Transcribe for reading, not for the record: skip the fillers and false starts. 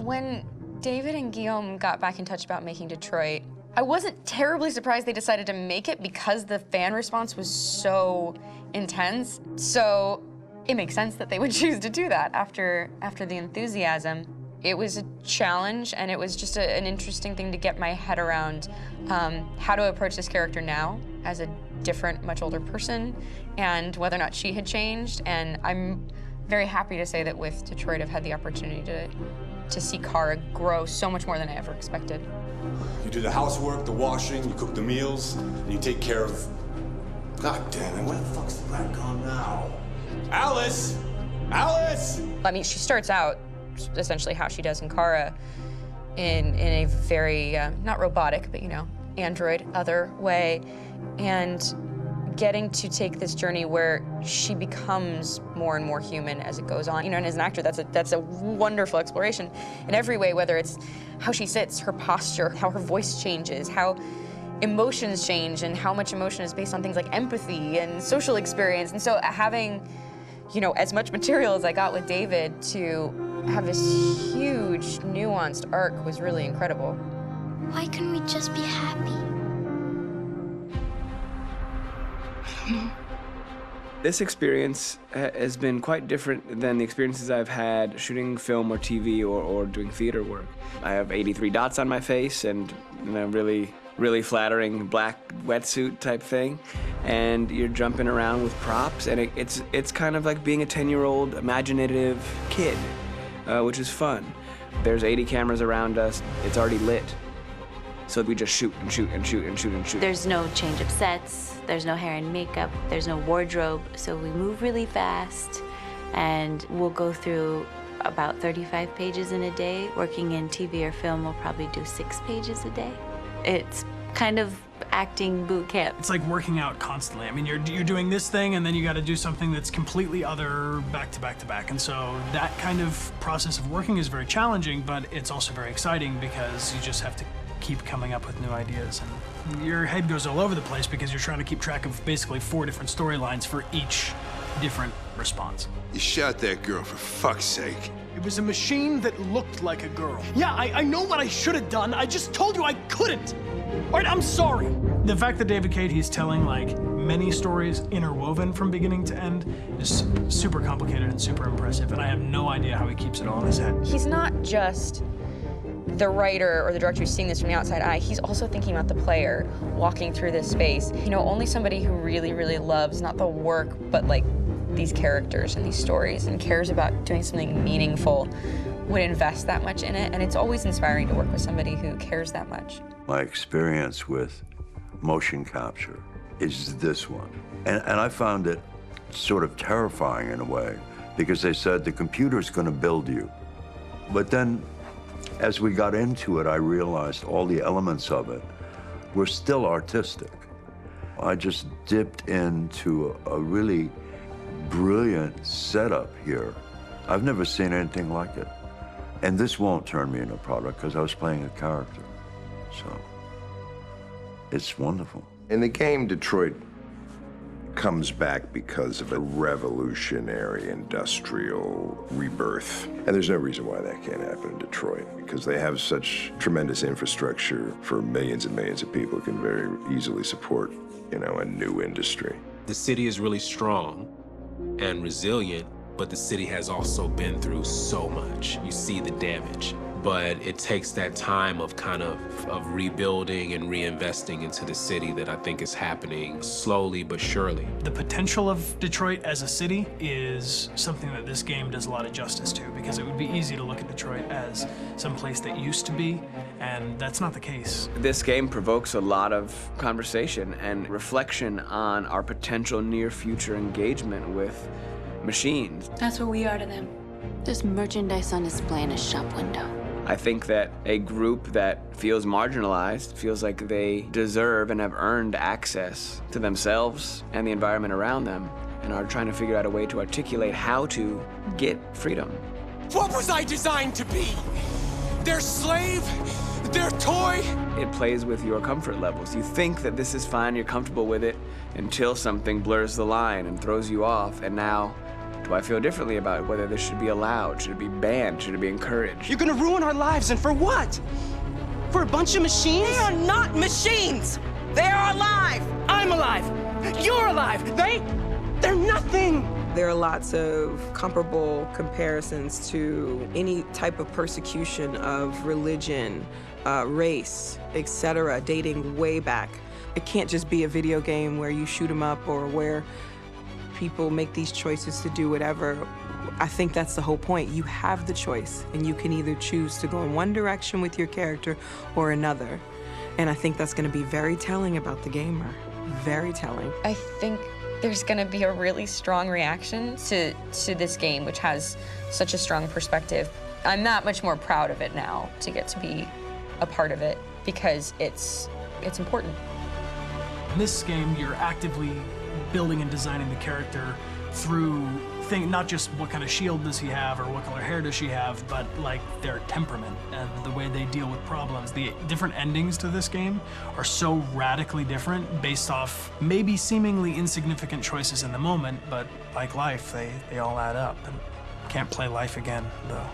When David and Guillaume got back in touch about making Detroit, I wasn't terribly surprised they decided to make it because the fan response was so intense. So it makes sense that they would choose to do that after the enthusiasm. It was a challenge, and it was just an interesting thing to get my head around how to approach this character now as a different, much older person, and whether or not she had changed. And I'm very happy to say that with Detroit, I've had the opportunity to see Kara grow so much more than I ever expected. You do the housework, the washing, you cook the meals, and you take care of... God damn it, where the fuck's the rat gone now? Alice! Alice! I mean, she starts out essentially how she does in Kara in a very, not robotic, but, you know, android, other way, and getting to take this journey where she becomes more and more human as it goes on. You know, and as an actor, that's a wonderful exploration in every way, whether it's how she sits, her posture, how her voice changes, how emotions change, and how much emotion is based on things like empathy and social experience. And so having, you know, as much material as I got with David to have this huge, nuanced arc was really incredible. Why couldn't we just be happy? This experience has been quite different than the experiences I've had shooting film or TV or doing theater work. I have 83 dots on my face and, you know, really flattering black wetsuit type thing, and you're jumping around with props, and it's kind of like being a 10-year-old imaginative kid, which is fun. There's 80 cameras around us. It's already lit. So we just shoot and shoot and shoot and shoot and shoot. There's no change of sets, there's no hair and makeup, there's no wardrobe, so we move really fast, and we'll go through about 35 pages in a day. Working in TV or film, we'll probably do 6 pages a day. It's kind of acting boot camp. It's like working out constantly. I mean, you're doing this thing, and then you got to do something that's completely other back to back to back. And so that kind of process of working is very challenging, but it's also very exciting because you just have to keep coming up with new ideas, and your head goes all over the place because you're trying to keep track of basically 4 different storylines for each different response. You shot that girl, for fuck's sake. It was a machine that looked like a girl. Yeah, I know what I should have done. I just told you I couldn't. All right, I'm sorry. The fact that David Cade, he's telling like many stories interwoven from beginning to end is super complicated and super impressive, and I have no idea how he keeps it all in his head. He's not just the writer or the director who's seeing this from the outside eye, he's also thinking about the player walking through this space. You know, only somebody who really, really loves not the work, but like these characters and these stories and cares about doing something meaningful would invest that much in it. And it's always inspiring to work with somebody who cares that much. My experience with motion capture is this one. And I found it sort of terrifying in a way, because they said the computer's going to build you. But then, as we got into it, I realized all the elements of it were still artistic. I just dipped into a really brilliant setup here. I've never seen anything like it. And this won't turn me into a product because I was playing a character. So it's wonderful. In the game, Detroit comes back because of a revolutionary industrial rebirth. And there's no reason why that can't happen in Detroit, because they have such tremendous infrastructure for millions and millions of people who can very easily support, you know, a new industry. The city is really strong and resilient, but the city has also been through so much. You see the damage. But it takes that time of kind of rebuilding and reinvesting into the city that I think is happening slowly but surely. The potential of Detroit as a city is something that this game does a lot of justice to, because it would be easy to look at Detroit as some place that used to be, and that's not the case. This game provokes a lot of conversation and reflection on our potential near-future engagement with machines. That's what we are to them. There's merchandise on display in a shop window. I think that a group that feels marginalized, feels like they deserve and have earned access to themselves and the environment around them, and are trying to figure out a way to articulate how to get freedom. What was I designed to be? Their slave? Their toy? It plays with your comfort levels. You think that this is fine, you're comfortable with it, until something blurs the line and throws you off, and now Do I feel differently about whether this should be allowed? Should it be banned? Should it be encouraged? You're gonna ruin our lives, and for what? For a bunch of machines? They are not machines! They are alive! I'm alive! You're alive! They're nothing! There are lots of comparable comparisons to any type of persecution of religion, race, etc., dating way back. It can't just be a video game where you shoot 'em up or where people make these choices to do whatever. I think that's the whole point. You have the choice, and you can either choose to go in one direction with your character or another. And I think that's going to be very telling about the gamer. Very telling. I think there's going to be a really strong reaction to this game, which has such a strong perspective. I'm that much more proud of it now to get to be a part of it because it's important. In this game, you're actively building and designing the character through not just what kind of shield does he have or what color hair does she have, but like their temperament and the way they deal with problems. The different endings to this game are so radically different based off maybe seemingly insignificant choices in the moment, but like life, they all add up. And can't play life again, though.